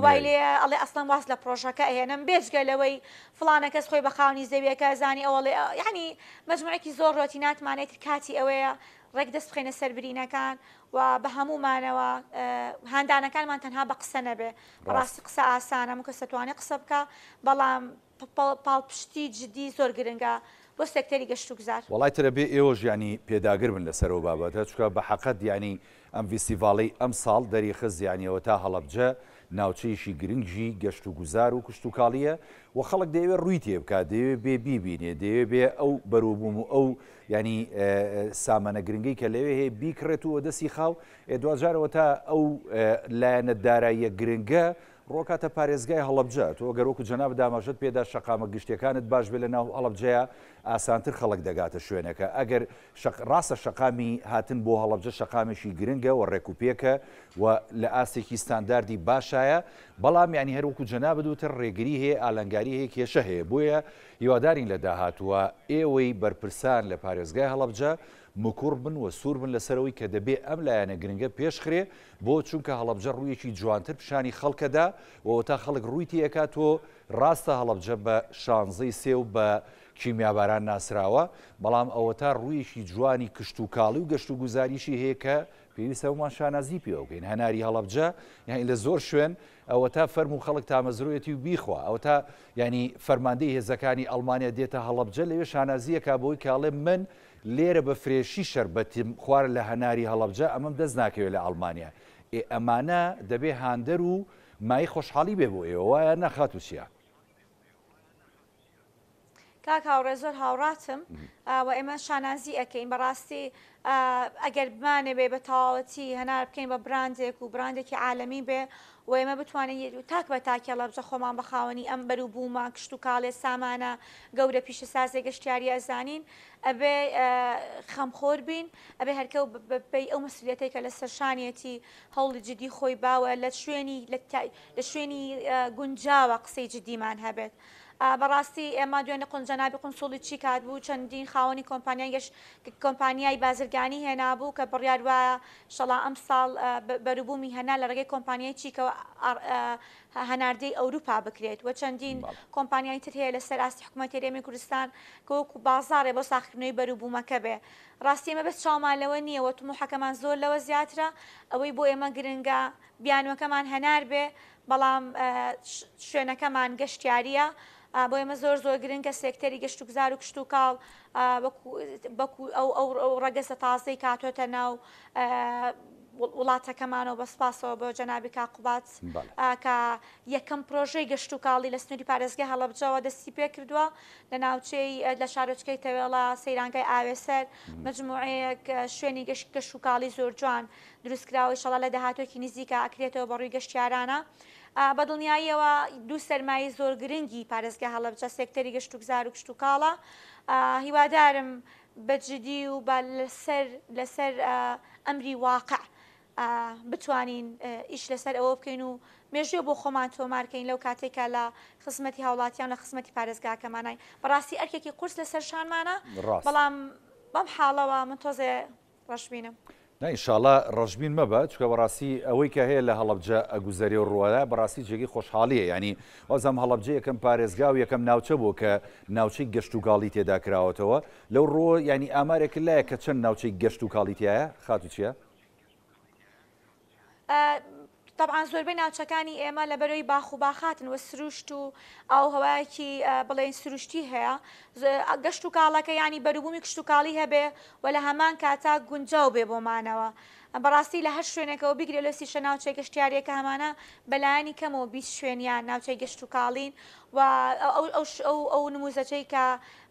وای لێ ئەڵێ ئەسڵەن واز لە پرۆژەکە ئەهێنم بێجگە لەوەی فڵانە کەس خۆی بە خاونی زەویەکە زانی ئەوڵێ یعنی مجموعێکی زۆر ڕۆتیناتمانێت کاتی ئەوەیە ڕێک دەست بخێنە سەربرینەکان و بە هەمومانەوە هاندانەکانمان تەنها بە قسە نەبێ ڕاستی قسە ئاسانە و کەس دەتوانێت قسە بکە بەڵام پاڵپشتی جدی زۆر گرنگە بۆ سێکتەری گەشت و گوزار وڵای ترە بێ ئێوەش ینی پێداگر بن لەسەرەوە بابەتە چکە بە حەقەت ینی ئەم فیستیڤاڵی ئەم ساڵ دەریخز یانیەوە تا هەڵەبجە ناوچەیشی گرنگژی گەشت و گوزار و کشتتوکاڵیە و خەڵک دەیەوێت ڕووی تێ بکات دەیەوێت بێ بیبینێ دەیەوێت بێ ئەو بەروبووم و ئەو ینی سامانە گرنگی کە لەوێ هەیە بیکڕێت و دەستی خاو دوجارەوە تا ئەو لایەنە داراییە گرنگە ڕۆکاتە پارێزگای هەڵەبجە تۆ گەرۆک و جەناب دامەژت پێدا شەقامە گشتەکانت باش بێ لە ناو هەڵەبجەیە ئاسانتر خەڵک دەگاتە شوێنەکە ئەگەر ڕاستە شەقامی هاتن بۆ هەڵەبجە شەقامێکی گرنگە و ڕێکوپێکە و لە ئاستێکی ستانداردی باشایە بەڵام ینی هەروەکو جەناب دوتر ڕێگری هەیە ئالەنگاری هەیە کێشە هەیە بۆیە هیوادارین لە داهاتووە ئێوەی بەرپرسان لە پارێزگای هەڵەبجە مکوڕ بن و سوور بن لەسەرەوەی کە دەبێ ئەم لایەنە گرنگە پێشخرێ بۆ چونکە هەڵەبجە ڕوویەکی جوانتر پیشانی خەڵکەدا و تا خەڵک ڕووی تێکات تۆ ڕاستە هەڵەبجە بە شانزەی سێ و بە کیمیاباران ناسراوە بەڵام ئەوە تا ڕوویەکی جوانی کشتتوکاڵی و گەشت و گوزاریشی هەیە کە پێویستە ومان شانازی پێ بکەین هەناری هەڵەبجە یانی لە زۆر شوێن ئەوە تا فەرم و خەڵک تامەزرۆیەتی و بیخوا ئەو تا ینی فەرماندەی هێزەکانی ئەڵمانیا دێتە هەڵەبجە لەوێ شانازیەکە بۆی کاڵێ من لێرە بە فرێشی شەربەتیم خوارد لە هەناری هەڵەبجە ئەمەم دەست ناکەوێت لە ئەڵمانیا ئەمانە دەبێ هاندەر و مای خۆشحاڵی بێ بۆ ئێوە وایە نەخات و چیە کاک هاوڕێ زۆر هاوڕاتم و ئێمە شانازی ئەەکەین بەڕاستی ئەگەر بمانێ بێ بە تەواوەتی هەنار بکەین بە براندێک و براندێکی عالەمی بێ و ئێمە بتوانین تاک بە تاکە هەڵەبجە خۆمان بە خاوەنی ئەم بەروبوومە کشتتوکاڵێ سامانە گەورە پیشە سازێ گەشتیاری ئەزانین ئەبێ خەمخۆر بین ئەبێ هەرکە بەپێی ئەو مەسوولیەتێک کە لە سەرشانیەتی هەوڵی جدی خۆی باوە لە شوێنی گونجاوە قسەی جدیمان هەبێت بەڕاستی ئێمە دوێنێ قونجەنابی قونسوڵی چی کات بوو چەندین خاوەنی کۆمپانیای بازرگانی هێنابوو کە بڕیار وایە شەڵا ئەم ساڵ بەروبوومی هەنا لە ڕێگەی کۆمپانیای چیکەوە هەناردەی ئەوروپا بکرێت و چەندین کۆمپانیای تر هەیە لەسەر ئاستی حکوومەتی هەرێمی کوردستان کە وەکو بازاڕێ بۆ ساختکردنەوەی بەروبوومەکە بێ ڕاستی ئێمە بەس چاومان لەوە نییە تموحەکەمان زۆر لەوە زیاترە ئەوەی بۆ ئێمە گرنگە بیانوەکەمان هەنار بێ بەڵام شوێنەکەمان گەشتیاریە بۆ ئێمە زۆر زۆر گرنگە سێکتەری گەشت و گوزار و کشتتوکاڵ ئەو ڕەگەزە تازەی کاتۆتە ناو وڵاتەکەمانەوە بەسپاسەوە بۆ جەنابی کاقوبات کە یەکەم پرۆژەی گەشتتوکاڵی لە سنووری پارێزگای هەڵەبجەوە دەستی پێ کردووە لە ناوچەی لە شارۆچکەی تەوێڵە سەیرانگای ئاوێسەر مجموعەیەک شوێنی گەشتتوکاڵی زۆر جوان دروستکراوی شەڵا لە داهاتۆکی نزیکە ئەکرێتەوە بەڕووی گەشتیارانە بەدڵنیاییەوە دوو سەرمایی زۆر گرنگی پارێزگای هەڵەبجە سێکتەری گەشت و گوزار و کشتتوکاڵە هیوادارم بەجددی و لەسەر ئەمری واقع بتوانین ئیش لەسەر ئەوە بکەین و مێژوێ بۆ خۆمان تۆمارکەین لەو کاتێکە لە خزمەتی هاوڵاتیان لە خزمەتی پارێزگاکەمانای بەڕاستی ئەرکێکی قورس لەسەر شانمانە بەڵام بەم حاڵەوە من تۆزێ ڕەشبینم. ئینشاڵڵا ڕەشبین مەبە چکە بەڕاستی ئەوەی کە هەیە لە هەڵەبجە ئەگوزەری و ڕووەدا بەڕاستی جێگی خۆشحاڵیە ینی وەزەم هەڵەبجە یەکەم پارێزگا و یەکەم ناوچە بوو کە ناوچەی گەشت و گاڵی تێدا کراوەتەوە لەو ڕۆ ینی ئامارێک لایە کە چەند ناوچەی گەشت و کاڵیتیایە خاتو چییە؟ طبعا زۆربەی ناوچەکانی ئێمە لە بەرەوەی باخ و باخاتن و سروشت و ئەو هەوایەکی بڵێن سروشتی هەیە گەشت و کاڵەکە ینی بەروبوومی کشت و کاڵی هەبێ و لە هەمان کاتا گونجاو بێ بۆمانەوە بەڕاستی لە هەر شوێنێکەوە بیگرێ لە سیشە ناوچەی گەشتیارێکە هەمانە بەلایانی کەمەوە 20 شوێنیان ناوچەی گەشت و کاڵین و ئەو نموزەچەی کە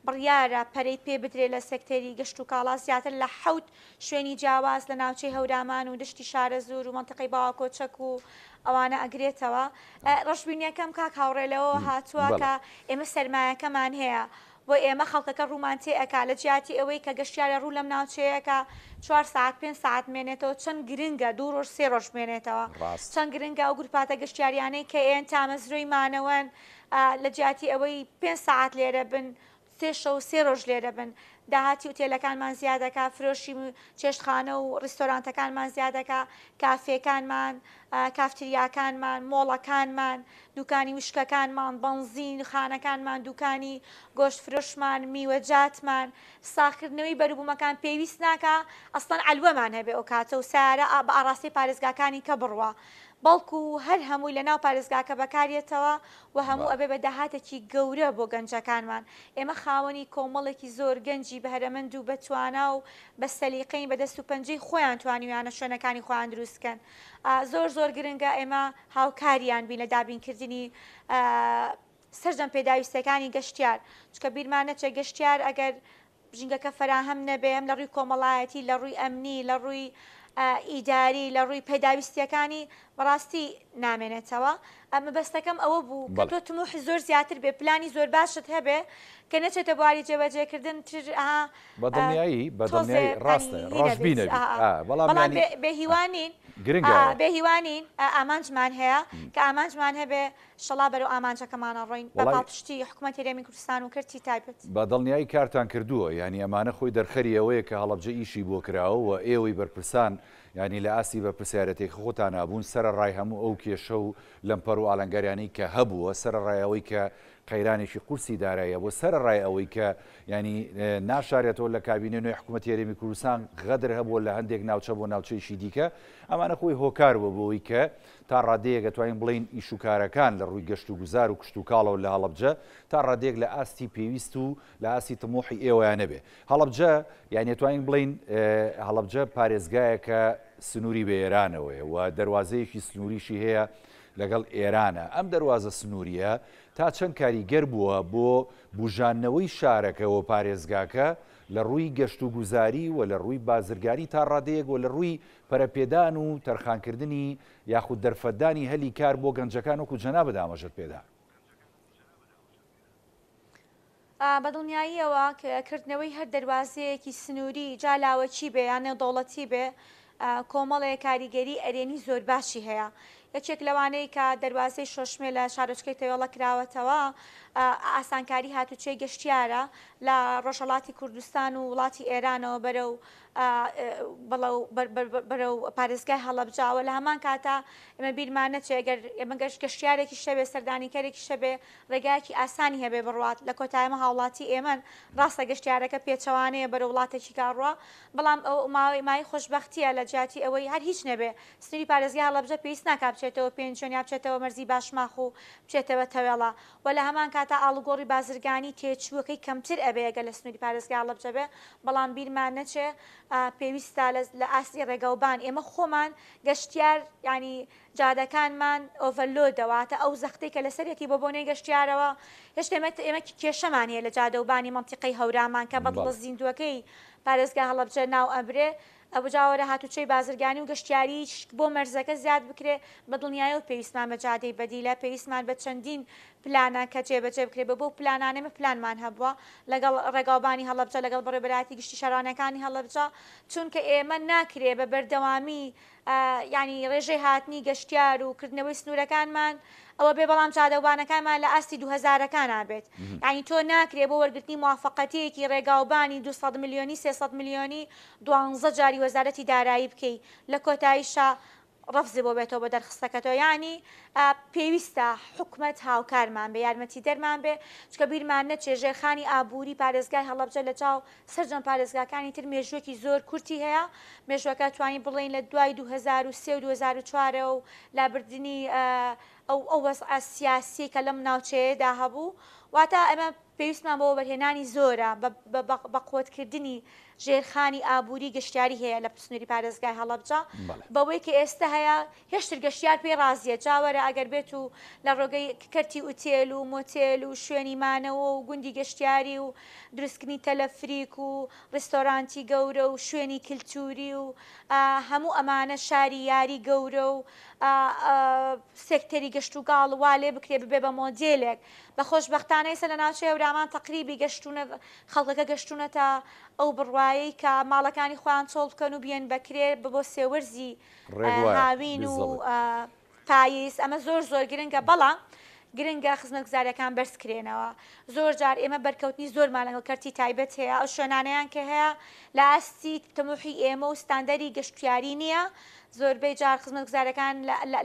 بڕیارە پەرەی پێ بدرێت لە سێکتەری گەشت و کاڵا زیاتر لە 7 شوێنی جیاواز لە ناوچەی هەورامان و دشتی شارە زۆر و منتقەی باوکۆچەک و ئەوانە ئەگرێتەوە ڕەشببینیەکەم کاک هاوڕێلەوە هاتووە کە ئێمە سەرمایەکەمان هەیە بۆ ئێمە خەڵکەکە ڕوومانتێ ئەکا لە جیاتی ئەوەی کە گەشتیارە ڕوو لەم ناوچەیەکە 4 ساعت 5 ساعت مێنێتەوە چەند گرنگە 2 ڕۆژ 3 ڕۆژ مێنێتەوە چەند گرنگە ئەو گروپاتە گەشتیاریانەی کە ئێن تامەزرۆی مانەوەن لە جیاتی ئەوەی 5 ساعت لێرە بن 3 شەو 3 ڕۆژ لێرە بن داهاتی ئوتێلەکانمان زیادەکە فرۆشی چێشتخانە و ڕیستۆرانتەکانمان زیادەکە کافێکانمان کافتریاکانمان مۆڵەکانمان دوکانی وشکەکانمان بەنزین خانەکانمان دوکانی گۆشت فرۆشمان میوەجاتمان ساختکردنەوەی بەروبوومەکان پێویست ناکە ئەسڵەن ئەلوەمان هەبێ ئەو کاتە و سارە بە ئاڕاستی پارێزگاکانی کە بڕوە بەڵکو هەر هەمووی لە ناو پارێزگاکە بەکارێتەوە و هەموو ئەبێ بە داهاتێکی گەورە بۆ گەنجەکانمان ئێمە خاوەنی کۆمەڵێکی زۆر گەنجی بەهرەمەند و بەتوانە و بە سەلیقەی بەدەست و پەنجەی خۆیان توانیویانە شوێنەکانی خۆیان دروستکەن زۆر گرنگە ئێمە هاوکاریان بین لە دابینکردنی سەرجەم پێداویستەکانی گەشتیار چکە بیرمانە چێ گەشتیار ئەگەر ژینگەکە فراهەم نەبێم لە ڕووی کۆمەڵایەتی لە ڕووی ئەمنی لە ڕووی ئیداری لە ڕووی پێداویستیەکانی بەڕاستی نامێنێتەوە ئەمە بەستەکەم ئەوە بوو کە تۆ تموحی زۆر زیاتر بێ پلانی زۆر باشت هەبێ کە نەچێتە بواری جێبەجێکردن بەدڵنیایی ڕاستە ڕۆژبینە بەڵام بێهیوانین بێهیوانین ئامانجمان هەیە کە ئامانجمان هەبێ شەڵا بەرەو ئامانجەکەمانە ڕۆین بە پاڵپشتی حکوومەتی هەرێمی کوردستان و کردی تایبەت بەدڵنیایی کارتان کردووە ینی ئەمانە خۆی دەرخەری ئەوەیە کە هەڵەبجە ئیشی بۆ کراوە و ئێوەی بەرپرسان ینی لە ئاسی بە پرسیارەتێک خۆتان نبوون سرە ڕای هەموو ئەو کێشە و لەمپەر و ئالەنگەریانەی کە هەبووە سرە ڕایەوەی کە قەیرانێکی قورسی دارایە بۆ سرە ڕای ئەوەی کە ینی ناشارێتەوە لە کابینە نوێی حکوومەتی هەرێمی کوردستان غەدر هەبووە لە هەندێک ناوچە بۆ ناوچەیشی دیکە ئەمانە خۆی هۆکار بوو بۆەوەی کە تا ڕادەیەک دەتوانین بڵین ئیشوکارەکان لە ڕووی گەشت و گوزار و کشت و کاڵەوە لە هەڵەبجە تا ڕادێک لە ئاستی پێویست و لە ئاستی تمۆحی ئێوەیان نەبێ هەڵەبجە یان دەتوانین بڵین هەڵەبجە پارێزگایەکە سنووری بە ئێرانەوەی و دەواازەیەکی سنووریشی هەیە لەگەڵ ئێرانە ئەم دەواازە سنووریە تا چەند کاریگەر بووە بۆ بژانەوەی شارەکەەوە پارێزگاکە لە ڕووی گەشت و گوزاری و لە ڕووی بازرگانی تا ڕادەیەک و لە ڕووی پەرەپێدان و تەرخانکردنی یاخود دەرفەتدانی هەلی کار بۆ گەنجەکان وەکو جەنابە دامەژت پێدا بەدڵنیاییەوە کردنەوەی هەر دەواازەیەکی سنووری جالاوەچی بێ یانە دەوڵەتی بێ کۆمەڵێک کاریگەری ئەرێنی زۆر باشی هەیە یەکێک لەوانەیە کە دەواازەی شۆشمێ لە شارۆچکەی تەوێڵە کراوەتەوە ئاسانکاری هاتوچەی گەشتیارە لە ڕۆژهەڵاتی کوردستان و وڵاتی ئێرانەوە بەرەو پارێزگای هەڵەبجاوە لە هەمان کاتا ئێمە بیرمانە چێگەر ئێمە گەشتیارێکی شەبێ سەردانیکەرێکی شەبێ ڕێگایەکی ئاسانی هەبێ بڕوات لە کۆتایمە هاوڵاتی ئێمن ڕاستە گەشتیارەکە پێچەوانەیە بەرە وڵاتێکی کاڕوە بەڵام ئەو مای خۆشببختیە لە جاتی ئەوەی هەر هیچ نەبێ سنووری پارێزگای هەڵەبجە پێویست ناکات بچێتەوە پێنجۆنیا بچێتەوە مەرزی باشماخ و بچێتەوە تەوێڵە و لە هەمان کاتا ئاڵوگۆڕی بازرگانی تێچووەکەی کەمتر ئەبێگە لە سنووری پارێزگای هەڵەبجە بێ بەڵام بیرمان نەچێ پێویستە لە ئاسی ڕێگەوبان ئێمە خۆمان گەشتیار ینی جادەکانمان ئۆڤەرلۆ دەواتە ئەو زەختەی کە لەسەرەتی بۆ بۆنەی گەشتیارەوە هێشتا ئێمە کێشەمان هەیە لە جادەوبانی منتیقەی هەورامان کە بەدڵە زیندوەکەی پارێزگای هەڵەبجە ناو ئەبرێ ئەو جاوەرە هاتوچەی بازرگانی و گەشتیاری بۆ مەرزەکە زیاد بکرێ بە دڵنیایە و پێویستمان بە جادەی بەدیلە پێویستمان بە چەندین پلانە کە جێبەجێ بکرێت بە بۆ پلانانێمە پلانمان هەبووە لەگەڵ ڕێگاوبانی هەڵەبجە لەگەڵ بەڕێبەراتی گشتی شارانەکانی هەڵەبجە چونکە ئێمە ناکرێ بە بەردەوامی ینی ڕێژەی هاتنی گەشتیار و کردنەوەی سنوورەکانمان ئەوە بێ بەڵام چادەوبانەکانمان لە ئاستی 2000ەکان نابێت ینی تۆ ناکرێ بۆ وەرگرتنی موافقەتەیەکی ڕێگاوبانی 200 میلیۆنی 300 میلیۆنی 12 جاری وەزارەتی دارایی بکەی لە کۆتاییشە ڕەفزی بۆ بێتەوە بە دەرخستەکەتەوە ینی پێویستە حکومەت هاوکارمان بێ یارمەتی دەرمان بێ چکە بیرمان نەچێ ژێرخانی ئابووری پارێزگای هەڵەبجە لە چاو سەررجەم پارێزگاکانی تر مێژوەکی زۆر کورتی هەیە مێژوەکە توانی بڵین لە دوای 2023 و 2004 و لابردننی ئەو وەزع سیاسی کە لەم ناوچەیەدا هەبوو واتە ئەمە پێویستمان بۆ بەرهێنانی زۆرە بە قوتکردنی ژێرخانی ئابووری گەشتیاری هەیە لە پسنووری پارێزگای هەڵەبجە بەوەی کە ئێستا هەیە هێشتر گەشتیار پێی ڕازیە جاوەرە ئەگەر بێت و لە ڕۆگەی کەرتی ئوتێل و مۆتێل و شوێنی مانەوە و گوندی گەشتیاری و دروستکردنی تەلەفریک و ڕستۆرانتی گەورە و شوێنی کللتوری و هەموو ئەمانە شاری یاری گەورە و سێکتەری گەشت و گاڵ وا لێ بکرێ ببێ بە مۆدێلێک بە خۆشبەختانە ئێستا لە ناوچەی هەورامان تەقریبی گەشتونە خەڵکەکە گەشتونەتە ئەو بڕوایی کە ماڵەکانی خۆیان چۆڵ بکەن و بیان بەکرێ بۆ سێوەرزی هاوین و پاییز ئەمە زۆر زۆر گرنگە بەڵام گرنگە خزمەتگوزاریەکان بەرزکرێنەوە زۆر جار ئێمە بەرکەوتنی زۆرمان لەگەڵ کەرتی تایبەت هەیە ئەو شوێنانەیان کە هەیە لە ئاستی تەموحی ئێمە و ستاندەری گەشتیاری نییە زۆربەی جار خزمەتگوزارەکان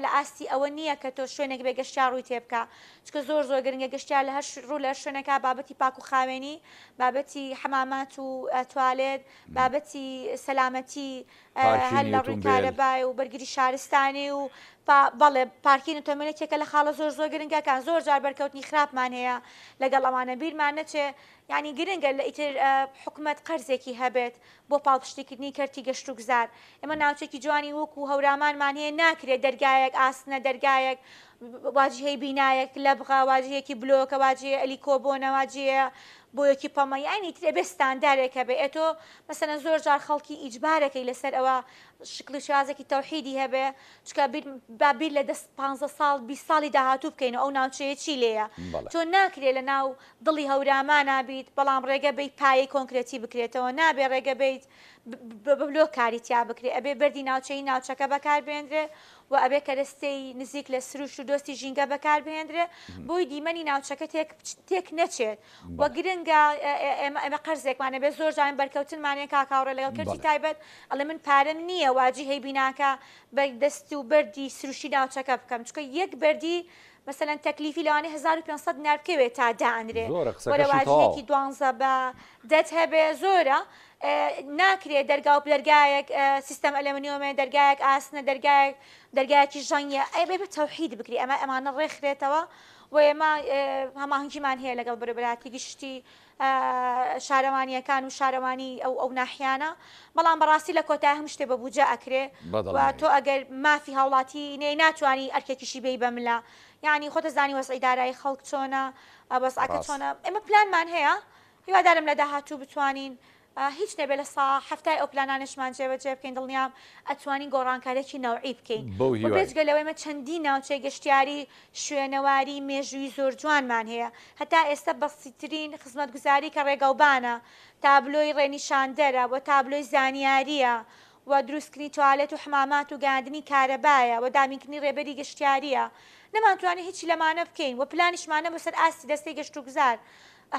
لە ئاستی ئەوە نییە کە تۆ شوێنێک بێ گەشتیار ڕووی تێ بکە چکە زۆر زۆر گرنگە گەشتیار لە هەر ڕوو لە شوێنەکە بابەتی پاک و خاوێنی بابەتی حەمامات و توالێت بابەتی سەلامەتی هەر لە ڕووی کارەبای و بەرگری شارستانی و بەڵێ پارکین و تەمەێتێکە لە خاڵە زۆر زۆر گرنگەکان زۆر جار بەرکەوتنی خراپمان هەیە لەگەڵ ئەوانە بیرمان نەچێ ینی گرنگە لە ئیتر حکومەت قەرزێکی هەبێت بۆ پاڵپشتیکردنی کەرتی گەشت و گوزار ئێمە ناوچێکی جوانی وەکو هەورامانمان هەیە ناکرێت دەرگایەک ئاسنە دەرگایەک واجهەی بینایەک لە بغا واجهەیەکی بلۆکە واجهەیە ئەلیکۆبۆنە واجهەیە بۆ یەکی پەمە یانی ترێ بێ ستاندارێکە بێ ئێتۆ مەسەلەن زۆر جار خەڵکی ئیجبارەکەی لەسەر ئەوە شکلی شازێکی تەوحیدی هەبێ چکە بابیر لە 15 ساڵ 20 ساڵی داهاتوو بکەین ئەو ناوچەیە چی لێیە تۆ ناکرێت لە ناو دڵی هەورامان نابیت بەڵام ڕێگە بیت پایەی کۆنکرێتی بکرێتەوە نابێ ڕێگە بیت بلۆ کاریتیا بکرێت ئەبێ بەردی ناوچەی ناوچەکە بەکاربێنرێ و ئەبێ کەرەستەی نزیک لە سروش و دۆستی ژینگە بەکاربێنرێ بۆی دیمەنی ناوچەکە تێک نەچێت وە گرنگە ئەمە قەرزێکمانە بێ زۆر جان بەرکەوتنمانێ کاکاوڕە لەگەڵ کردی تایبەت ئەڵێ من پارەم نییە واجهەی بیناکە بەدەست و بەردی سروشی ناوچەکە بکەم چکە یەک بەردی مثلا تەکلیفی لەوانێ 1500 دینار بکەوێت تا دانرێ وەرە واجهەیەکی 12 بە دەت هەبێ زۆرە ناکرێت دەرگا و دەرگایەک سیستەم ئەلەمنیۆمێ دەرگایەک ئاسنە دەرگایەکی ژەنگە ئەبێ بە تەوحید بکری ئەمانە ڕێکخرێتەوە و ئێمە هەماهنگیمان هەیە لەگەڵ بەرەبەراتی گشتی شارەوانیەکان و شارەوانی ئەو ناحیانە بەڵام بەڕاستی لە کۆتای هەم شتێ بە بوجە ئەکرێ و تۆ ئەگەر مافی هاوڵاتی نێ ناتوانانی ئەرکێکیشی بێی بەملا یعنی خۆتە زانی وەسعی دارایی خەڵک چۆنە بەسعکە چۆنە ئێمە پلانمان هەیە هیوادارم لە داهاتوو بتوانین هیچ نەبێت لە هەفتای ئەو پلانانشمان جێبەجێ بکەین دڵنیام ئەتوانین گۆڕانکارێکی ناوعی بکەین بێجگە لەوەی چەندی ناوچەی گەشتیاری شوێنەواری مێژووی زۆر جوانمان هەیە هەتا ئێستا بەسیترین خزمەتگوزاری کە ڕێگەوبانە تابلۆی ڕێنیشاندەرە بۆ تابلۆی زانیاریە و دروستکردنی توالێت و حمامات و گاندنی کارەبایە و دامینکردنی ڕێبەری گەشتیاریە نەمانتوانێت هیچی لەمانە بکەین و پلانیشمانە بەسەر ئاستی دەستەی گەشت و گوزار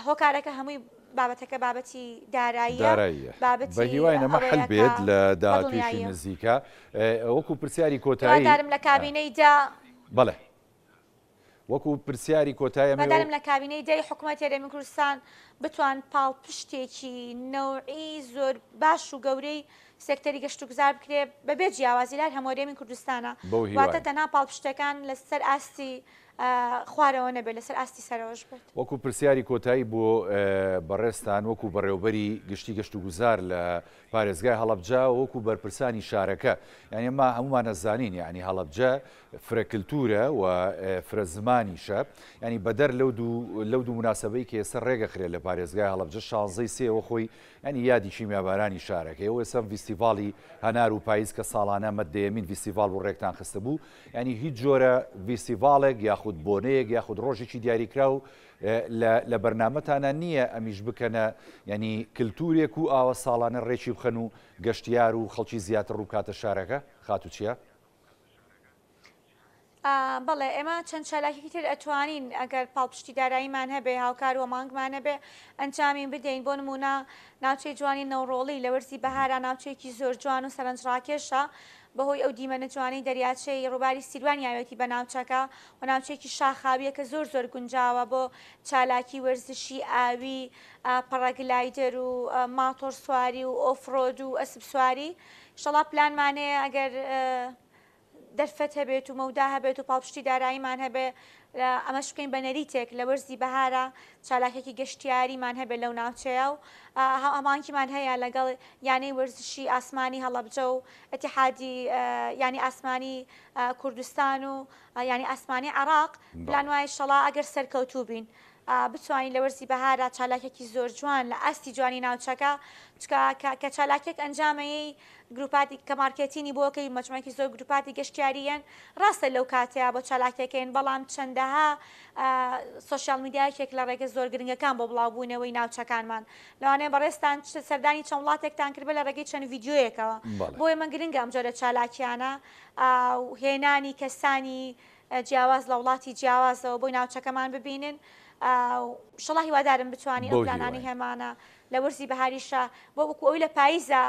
هۆکارەکە هەمووی بابەتەکە بابەتی داراییە بە هیوای نەمە حل بێت لە داهاتوویشی نزیکە وەکو پرسیاری کۆتایی دارم لە کابینەیدا بەڵێ وەکو پرسیاری کۆتایە مەدارم لە کابینەی دەی حکوومەتی هەرێمی کوردستان بتوان پاڵپشتێکی نەوعی زۆر باش و گەورەی سێکتەری گەشت و گوزار بکرێ بەبێ جیاوازی لای هەموو هەرێمی کوردستانە واتە تەنها پاڵپشتەکان لەسەر ئاستی خوارەوە نەبێت لەسەر ئاستی سەرەوەش بێت وەکو پرسیاری کۆتایی بۆ بەڕێستان وەکو بەڕێوەبەری گشتی گەشت و گوزار لە پارێزگای هەڵەبجە وەکو بەرپرسانی شارەکە یعنی ئەمە هەمومان نەزانین یعنی هەڵەبجە فرەکلتورە و فرە زمانیشە ینی بەدەر لەو دوو مناسبەی کە ئێستا ڕێگەخرێت لە پارێزگای هەڵەبجە 16 سێوە خۆی ینی یادی شیمیابارانی شارەکە ئەوە ئێستا فیستیڤاڵی هەنار و پاییز کە ساڵانە مەدەیەمین فیستیڤاڵ بۆ ڕێکتان خستە بوو ینی هیچ جۆرە فیستیڤاڵێک یاخود بۆنەیەک یاخود ڕۆژێکی دیاریکرا و لە بەرنامەتانە نییە ئەمیش بکەنە ینی کللتورێک و ئاوە ساڵانە ڕێکی بخەن و گەشتیار و خەڵکی زیاتر ڕوو کاتە شارەکە خاتو چییە؟ بەڵێ ئێمە چەند چالاکێکی تر ئەتوانین ئەگەر پاڵپشتی داراییمان هەبێ هاوکار و مانگمان هەبێ ئەنجامین بدەین بۆ نمونە ناوچەی جوانی نەوڕۆڵی لە وەرزی بەهارە ناوچەیەکی زۆر جوان و سەرنجڕاکێشە بەهۆی ئەو دیمەنە جوانی دەریاچەی ڕووباری سیروانی یاوێتی بە ناوچەکە و ناوچەیەکی شاخاویە کە زۆر زۆر گونجاوە بۆ چالاکی وەرزشی ئاوی پەڕەگلایدەر و ماتۆر سواری و ئۆفرۆد و ئەسب سواری ئینشەڵا پلانمانەیە ئەگەر دەرفەت هەبێت و مەودا هەبێت و پاڵپشتی داراییمان هەبێ ئەمەش بکەین بە نەریتێک لە وەرزی بەهارە چالاکێکی گەشتیاریمان هەبێت لەو ناوچەیە و ئەمانکیمان هەیە لەگەڵ یانەی وەرزشی ئاسمانی هەڵەبجە و ئەتیحادی ینی ئاسمانی کوردستان و ینی ئاسمانی عێراق پلان وایە ئینشەڵا ئەگەر سەرکەوتوو بین بتوانین لە وەرزی بەهارە چالاکێکی زۆر جوان لە ئاستی جوانی ناوچەکە کە چالاکێک ئەنجامەیەی گروپاتی کە مارکێتینی بۆکەی مەجموعەیەکی زۆر گروپاتی گەشتیاریەن ڕاستە لەو کاتەیە بۆ چالاکەکەین بەڵام چەندەها سوشیال میدیایەکێک لە ڕێگە زۆر گرنگەکان بۆ بڵاوبوونەوەی ناوچەکانمان لەوانەیە بەڕێستان سەردانی چەند وڵاتێکتان کرد بە لە ڕێگەی چەند ڤیدیۆیەکەوە بۆ ئێمە گرنگە ئەم جۆرە چالاکیانە هێنانی کەسانی جیاواز لە وڵاتی جیاوازەوە بۆی ناوچەکەمان ببینن شڵی هیوادارم بتوانانی ئەو پلانانی هێمانە لە وەرزی بەهاریشە بۆ وەکو ئەوی لە پاییزە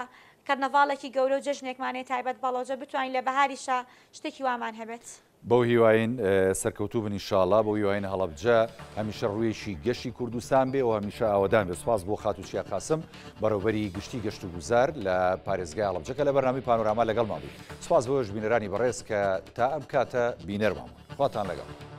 کەرنەڤاڵێکی گەورە و جەژنێکمانێت تایبەت بەڵۆجە بتوانین لە بەهاریشە شتێکی وامان هەبێت بەو هیواین سەرکەوتوو بن ئینشاڵڵا بۆ هیواین هەڵەبجە هەمیشە ڕوویەکی گەشتی کوردستان بێ و هەمیشە ئاوادان بێ سوپاس بۆ خاتوچیا قاسم بەڕێوەبەری گشتی گەشت و گوزار لە پارێزگای هەڵەبجەکە لە بەرنامەی پانۆراما لەگەڵمان بوویت سوپاس بۆش بینەرانی بەڕێز کە تا ئەم کاتە بینەرمان خواتان لەگەڵ